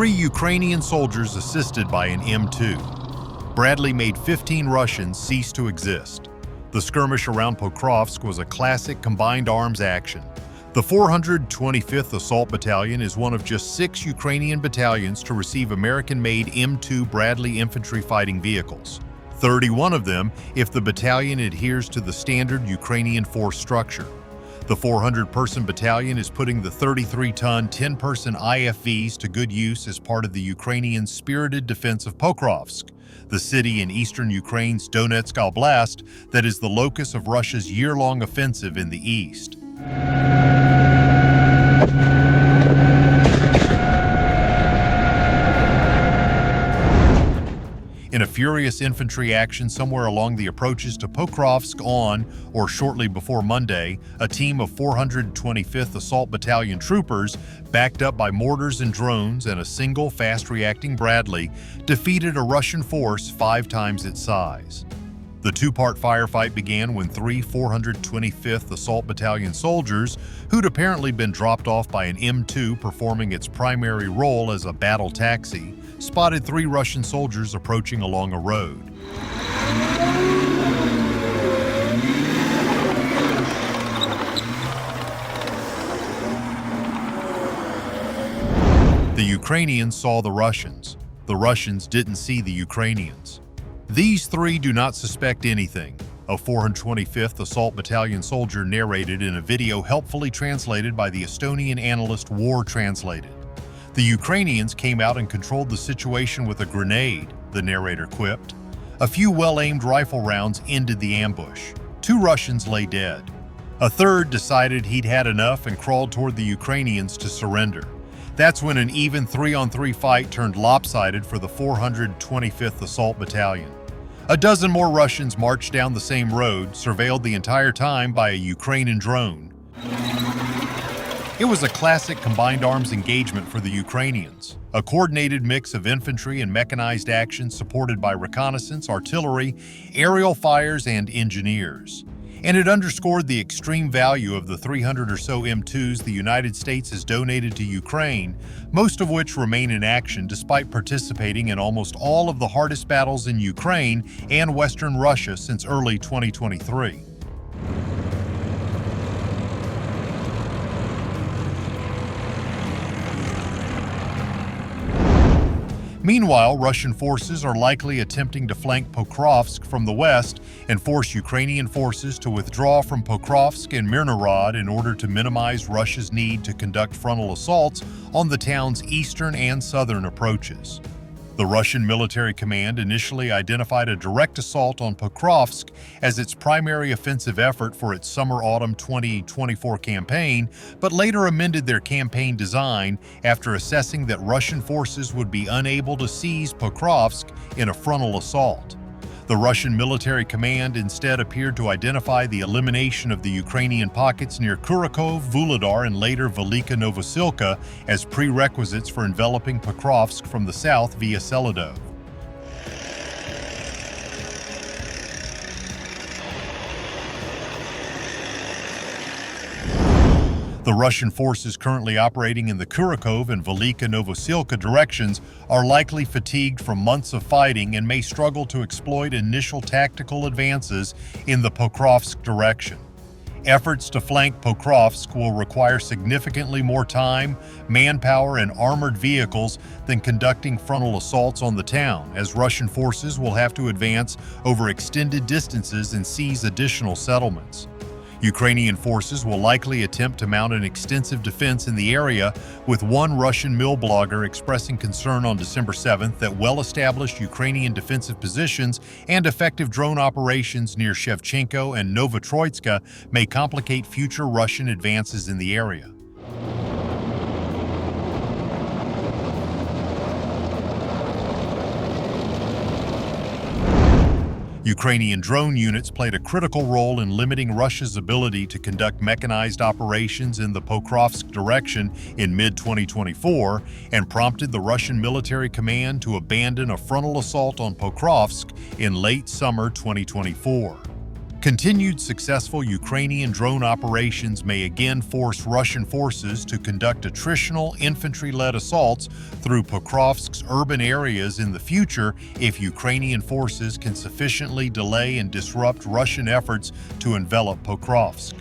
3 Ukrainian soldiers assisted by an M2. Bradley made 15 Russians cease to exist. The skirmish around Pokrovsk was a classic combined arms action. The 425th Assault Battalion is one of just 6 Ukrainian battalions to receive American-made M2 Bradley infantry fighting vehicles. 31 of them if the battalion adheres to the standard Ukrainian force structure. The 400-person battalion is putting the 33-ton, 10-person IFVs to good use as part of the Ukrainian spirited defense of Pokrovsk, the city in eastern Ukraine's Donetsk Oblast that is the locus of Russia's year-long offensive in the east. In a furious infantry action somewhere along the approaches to Pokrovsk on or shortly before Monday, a team of 425th Assault Battalion troopers, backed up by mortars and drones and a single fast-reacting Bradley, defeated a Russian force 5 times its size. The 2-part firefight began when 3 425th Assault Battalion soldiers, who'd apparently been dropped off by an M2 performing its primary role as a battle taxi, spotted 3 Russian soldiers approaching along a road. The Ukrainians saw the Russians. The Russians didn't see the Ukrainians. These 3 do not suspect anything, a 425th Assault Battalion soldier narrated in a video helpfully translated by the Estonian analyst War Translated. The Ukrainians came out and controlled the situation with a grenade, the narrator quipped. A few well-aimed rifle rounds ended the ambush. 2 Russians lay dead. A third decided he'd had enough and crawled toward the Ukrainians to surrender. That's when an even 3-on-3 fight turned lopsided for the 425th Assault Battalion. A dozen more Russians marched down the same road, surveilled the entire time by a Ukrainian drone. It was a classic combined arms engagement for the Ukrainians, a coordinated mix of infantry and mechanized action supported by reconnaissance, artillery, aerial fires, and engineers. And it underscored the extreme value of the 300 or so M2s the United States has donated to Ukraine, most of which remain in action despite participating in almost all of the hardest battles in Ukraine and Western Russia since early 2023. Meanwhile, Russian forces are likely attempting to flank Pokrovsk from the west and force Ukrainian forces to withdraw from Pokrovsk and Mirnorod in order to minimize Russia's need to conduct frontal assaults on the town's eastern and southern approaches. The Russian military command initially identified a direct assault on Pokrovsk as its primary offensive effort for its summer-autumn 2024 campaign, but later amended their campaign design after assessing that Russian forces would be unable to seize Pokrovsk in a frontal assault. The Russian military command instead appeared to identify the elimination of the Ukrainian pockets near Kurakov, Vuhledar, and later Velika Novosilka as prerequisites for enveloping Pokrovsk from the south via Selidov. The Russian forces currently operating in the Kurakov and Velika Novosilka directions are likely fatigued from months of fighting and may struggle to exploit initial tactical advances in the Pokrovsk direction. Efforts to flank Pokrovsk will require significantly more time, manpower, and armored vehicles than conducting frontal assaults on the town, as Russian forces will have to advance over extended distances and seize additional settlements. Ukrainian forces will likely attempt to mount an extensive defense in the area, with one Russian mill blogger expressing concern on December 7th that well-established Ukrainian defensive positions and effective drone operations near Shevchenko and Novotroitska may complicate future Russian advances in the area. Ukrainian drone units played a critical role in limiting Russia's ability to conduct mechanized operations in the Pokrovsk direction in mid-2024 and prompted the Russian military command to abandon a frontal assault on Pokrovsk in late summer 2024. Continued successful Ukrainian drone operations may again force Russian forces to conduct attritional infantry-led assaults through Pokrovsk's urban areas in the future if Ukrainian forces can sufficiently delay and disrupt Russian efforts to envelop Pokrovsk.